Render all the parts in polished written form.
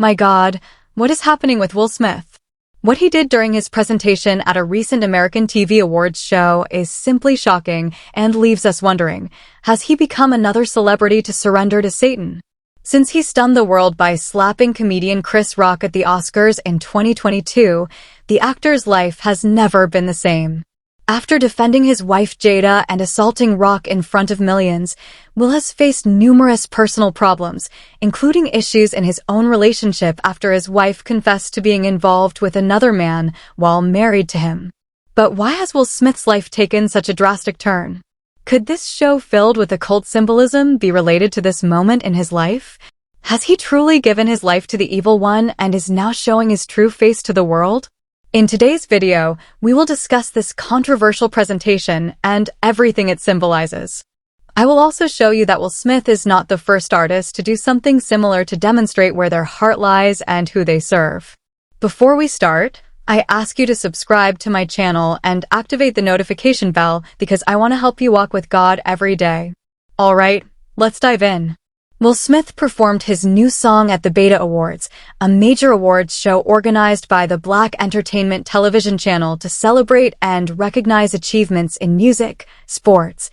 My God, what is happening with Will Smith? What he did during his presentation at a recent American TV awards show is simply shocking and leaves us wondering, has he become another celebrity to surrender to Satan? Since he stunned the world by slapping comedian Chris Rock at the Oscars in 2022, the actor's life has never been the same. After defending his wife Jada and assaulting Rock in front of millions, Will has faced numerous personal problems, including issues in his own relationship after his wife confessed to being involved with another man while married to him. But why has Will Smith's life taken such a drastic turn? Could this show filled with occult symbolism be related to this moment in his life? Has he truly given his life to the evil one and is now showing his true face to the world? In today's video, we will discuss this controversial presentation and everything it symbolizes. I will also show you that Will Smith is not the first artist to do something similar to demonstrate where their heart lies and who they serve. Before we start, I ask you to subscribe to my channel and activate the notification bell because I want to help you walk with God every day. Alright, let's dive in. Will Smith performed his new song at the Beta Awards, a major awards show organized by the Black Entertainment television channel to celebrate and recognize achievements in music, sports,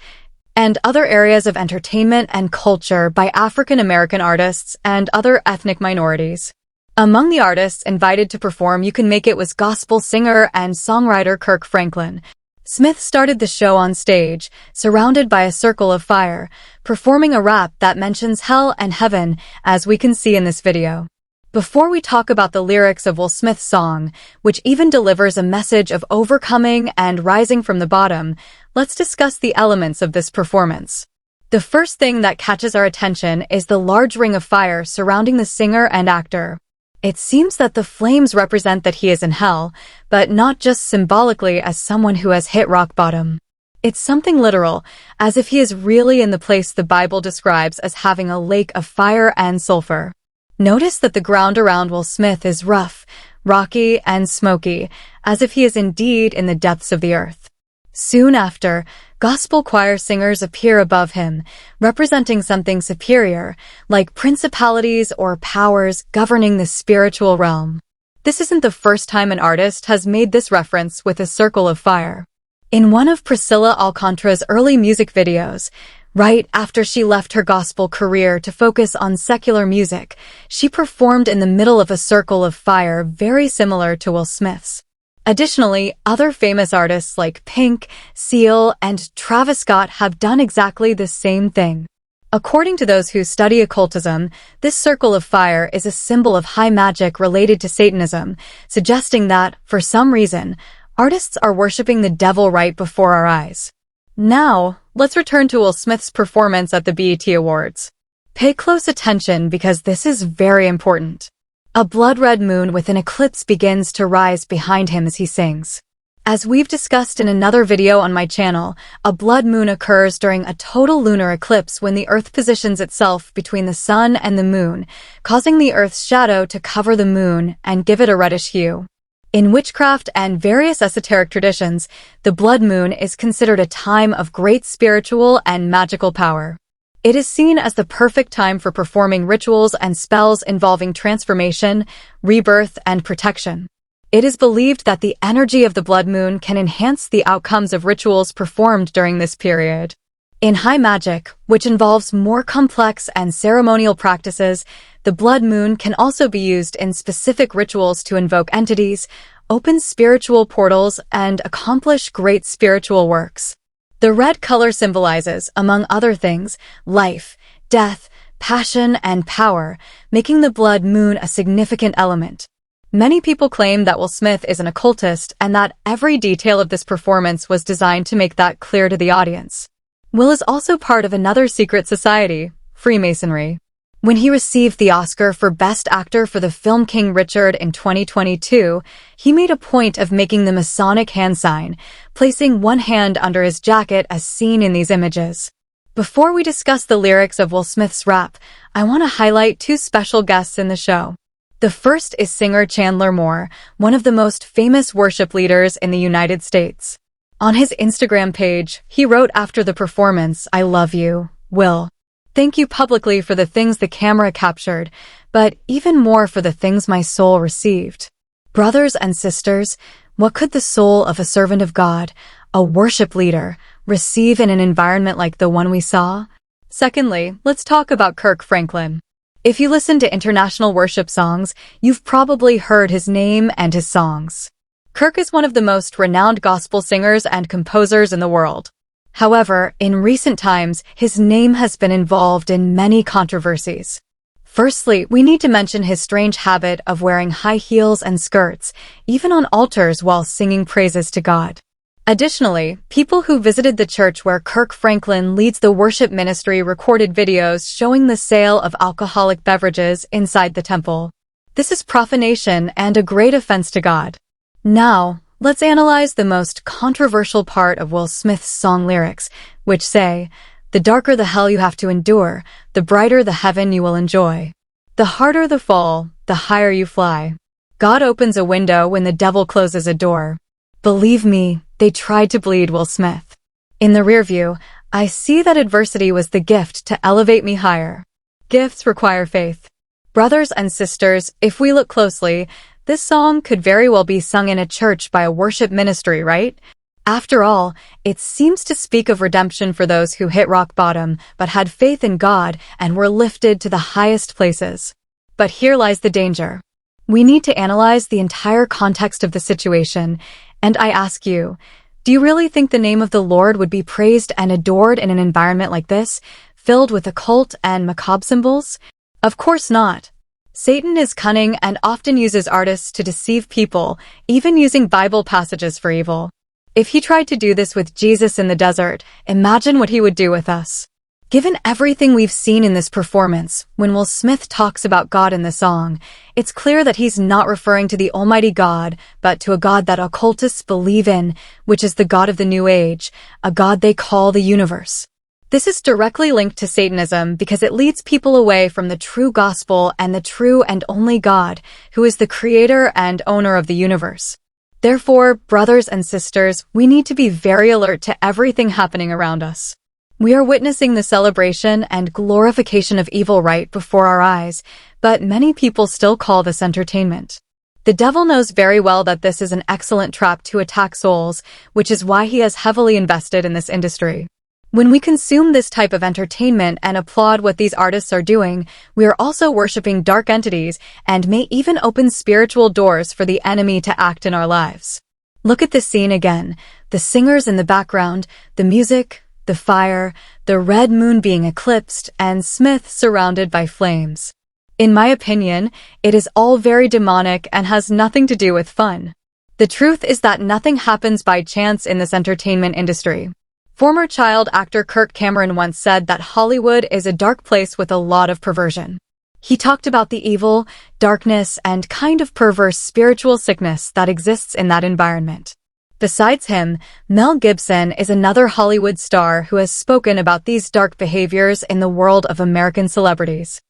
and other areas of entertainment and culture by African American artists and other ethnic minorities. Among the artists invited to perform You Can Make It was gospel singer and songwriter Kirk Franklin. Smith started the show on stage, surrounded by a circle of fire, performing a rap that mentions hell and heaven, as we can see in this video. Before we talk about the lyrics of Will Smith's song, which even delivers a message of overcoming and rising from the bottom, let's discuss the elements of this performance. The first thing that catches our attention is the large ring of fire surrounding the singer and actor. It seems that the flames represent that he is in hell, but not just symbolically as someone who has hit rock bottom. It's something literal, as if he is really in the place the Bible describes as having a lake of fire and sulfur. Notice that the ground around Will Smith is rough, rocky, and smoky, as if he is indeed in the depths of the earth. Soon after, gospel choir singers appear above him, representing something superior, like principalities or powers governing the spiritual realm. This isn't the first time an artist has made this reference with a circle of fire. In one of Priscilla Alcantara's early music videos, right after she left her gospel career to focus on secular music, she performed in the middle of a circle of fire very similar to Will Smith's. Additionally, other famous artists like Pink, Seal, and Travis Scott have done exactly the same thing. According to those who study occultism, this circle of fire is a symbol of high magic related to Satanism, suggesting that, for some reason, artists are worshipping the devil right before our eyes. Now, let's return to Will Smith's performance at the BET Awards. Pay close attention because this is very important. A blood-red moon with an eclipse begins to rise behind him as he sings. As we've discussed in another video on my channel, a blood moon occurs during a total lunar eclipse when the Earth positions itself between the sun and the moon, causing the Earth's shadow to cover the moon and give it a reddish hue. In witchcraft and various esoteric traditions, the blood moon is considered a time of great spiritual and magical power. It is seen as the perfect time for performing rituals and spells involving transformation, rebirth, and protection. It is believed that the energy of the blood moon can enhance the outcomes of rituals performed during this period. In high magic, which involves more complex and ceremonial practices, the blood moon can also be used in specific rituals to invoke entities, open spiritual portals, and accomplish great spiritual works. The red color symbolizes, among other things, life, death, passion, and power, making the blood moon a significant element. Many people claim that Will Smith is an occultist and that every detail of this performance was designed to make that clear to the audience. Will is also part of another secret society, Freemasonry. When he received the Oscar for Best Actor for the film King Richard in 2022, he made a point of making the Masonic hand sign, placing one hand under his jacket as seen in these images. Before we discuss the lyrics of Will Smith's rap, I want to highlight two special guests in the show. The first is singer Chandler Moore, one of the most famous worship leaders in the United States. On his Instagram page, he wrote after the performance, "I love you, Will. Thank you publicly for the things the camera captured. but even more for the things my soul received. Brothers and sisters, what could the soul of a servant of God, a worship leader, receive in an environment like the one we saw? Secondly, let's talk about Kirk Franklin. If you listen to international worship songs, you've probably heard his name and his songs. Kirk is one of the most renowned gospel singers and composers in the world. However, in recent times, his name has been involved in many controversies. Firstly, we need to mention his strange habit of wearing high heels and skirts, even on altars while singing praises to God. Additionally, people who visited the church where Kirk Franklin leads the worship ministry recorded videos showing the sale of alcoholic beverages inside the temple. This is profanation and a great offense to God. Now, let's analyze the most controversial part of Will Smith's song lyrics, which say, "The darker the hell you have to endure, the brighter the heaven you will enjoy. The harder the fall, the higher you fly. God opens a window when the devil closes a door." Believe me, they tried to bleed Will Smith. In the rearview, I see that adversity was the gift to elevate me higher. Gifts require faith. Brothers and sisters, if we look closely, this song could very well be sung in a church by a worship ministry, right? After all, it seems to speak of redemption for those who hit rock bottom but had faith in God and were lifted to the highest places. But here lies the danger. We need to analyze the entire context of the situation, and I ask you, do you really think the name of the Lord would be praised and adored in an environment like this, filled with occult and macabre symbols? Of course not. Satan is cunning and often uses artists to deceive people, even using Bible passages for evil. If he tried to do this with Jesus in the desert, imagine what he would do with us. Given everything we've seen in this performance, when Will Smith talks about God in the song, it's clear that he's not referring to the Almighty God, but to a God that occultists believe in, which is the God of the New Age, a God they call the universe. This is directly linked to Satanism because it leads people away from the true gospel and the true and only God, who is the creator and owner of the universe. Therefore, brothers and sisters, we need to be very alert to everything happening around us. We are witnessing the celebration and glorification of evil right before our eyes, but many people still call this entertainment. The devil knows very well that this is an excellent trap to attack souls, which is why he has heavily invested in this industry. When we consume this type of entertainment and applaud what these artists are doing, we are also worshiping dark entities and may even open spiritual doors for the enemy to act in our lives. Look at this scene again. The singers in the background, the music, the fire, the red moon being eclipsed, and Smith surrounded by flames. In my opinion, it is all very demonic and has nothing to do with fun. The truth is that nothing happens by chance in this entertainment industry. Former child actor Kirk Cameron once said that Hollywood is a dark place with a lot of perversion. He talked about the evil, darkness, and kind of perverse spiritual sickness that exists in that environment. Besides him, Mel Gibson is another Hollywood star who has spoken about these dark behaviors in the world of American celebrities.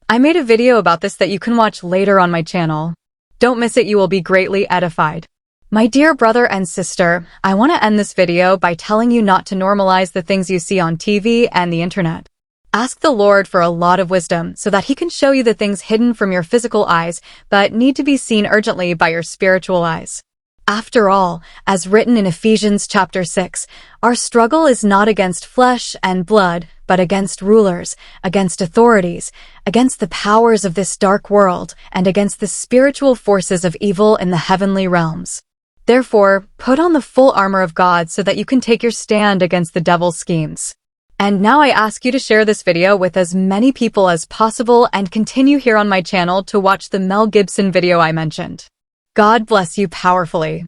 I made a video about this that you can watch later on my channel. Don't miss it, you will be greatly edified. My dear brother and sister, I want to end this video by telling you not to normalize the things you see on TV and the internet. Ask the Lord for a lot of wisdom so that he can show you the things hidden from your physical eyes but need to be seen urgently by your spiritual eyes. After all, as written in Ephesians chapter 6, our struggle is not against flesh and blood, but against rulers, against authorities, against the powers of this dark world, and against the spiritual forces of evil in the heavenly realms. Therefore, put on the full armor of God so that you can take your stand against the devil's schemes. And now I ask you to share this video with as many people as possible and continue here on my channel to watch the Mel Gibson video I mentioned. God bless you powerfully.